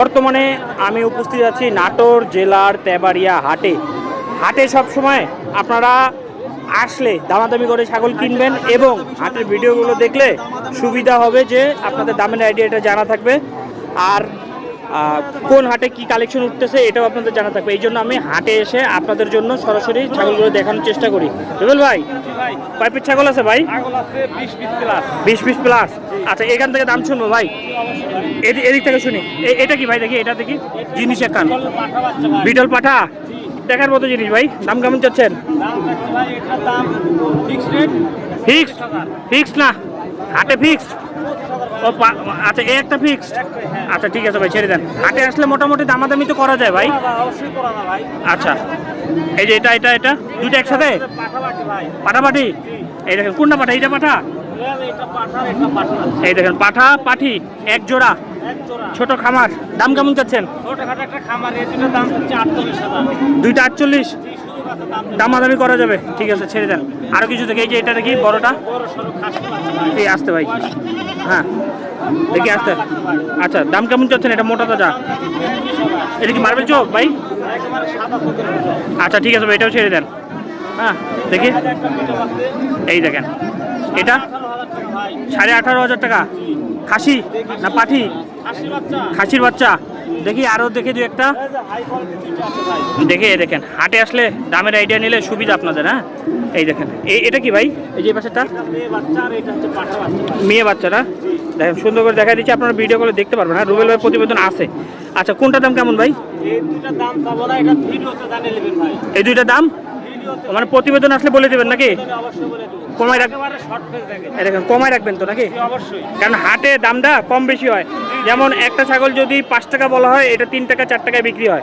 বর্তমানে আমি উপস্থিত আছি নাটোর জেলার তেবাড়িয়া হাটে। হাটে সব সময় আপনারা আসলে দামাদামি করে ছাগল কিনবেন এবং হাটের ভিডিওগুলো দেখলে সুবিধা হবে যে আপনাদের দামের আইডিয়াটা জানা থাকবে, আর কোন হাটে কি কালেকশন উঠতেছে এটাও আপনাদের জানা থাকবে। এই জন্য আমি হাটে এসে আপনাদের জন্য সরাসরি ছাগলগুলো দেখানোর চেষ্টা করি। রুবেল ভাই, কয় পিস ছাগল আছে ভাই? 20 পিস প্লাস। আচ্ছা, এখান থেকে দাম শুনবো ভাই, এদিক থেকে শুনি। এটা কি ভাই? দেখি এটা দেখি, জিনিস একখান বিটল পাঠা দেখার মতো জিনিস ভাই। দাম কেমন চাচ্ছেন? ফিক্সড না, হাটে ফিক্সড? ও আচ্ছা, এই একটা ফিক্সড। আচ্ছা ঠিক আছে ভাই, ছেড়ে দেন। হাটে আসলে মোটামুটি দামাদামি তো করা যায় ভাই। আচ্ছা, এই যে এটা এটা এটা দুইটা একসাথে পাঠাপাঠি। এই দেখেন, কোনটা পাঠা? এইটা পাঠা? এই দেখেন, পাঠা পাঠি এক জোড়া, ছোট খামার। দাম কেমন চাচ্ছেন? দুইটা 48। দামাদামি করা যাবে, ঠিক আছে ছেড়ে দেন। আরো কিছু দেখে, এই যে এটা দেখি বড়টা, এই আসতে ভাই, হ্যাঁ দেখি আসতে। আচ্ছা, দাম কেমন চাচ্ছেন? এটা মোটা তাজা, এটা কি মার্বেল চোখ ভাই? আচ্ছা ঠিক আছে ভাই, এটাও ছেড়ে দেন। হ্যাঁ দেখি, এই দেখেন এটা 18,500 টাকা। খাসি না পাঠি? খাসির বাচ্চা। দেখি আরো দেখে দু একটা দেখে। দেখেন, হাটে আসলে দামের আইডিয়া নিলে সুবিধা আপনাদের। হ্যাঁ এই দেখেন, এটা কি ভাই? এই যে পাশেরটা মেয়ে বাচ্চারা। দেখেন সুন্দর করে দেখা দিচ্ছি, আপনারা ভিডিও করে দেখতে পারবেন। হ্যাঁ, রুবেল ভাই প্রতিবেদন আছে। আচ্ছা, কোনটার দাম কেমন ভাই? এই দুইটা দাম মানে প্রতিবেদন আসলে বলে দেবেন নাকি? কমায় রাখবেন, কমায় রাখবেন তো নাকি? কারণ হাটে দামটা কম বেশি হয়। যেমন একটা ছাগল যদি 5 টাকা বলা হয়, এটা 3 টাকা 4 টাকায় বিক্রি হয়।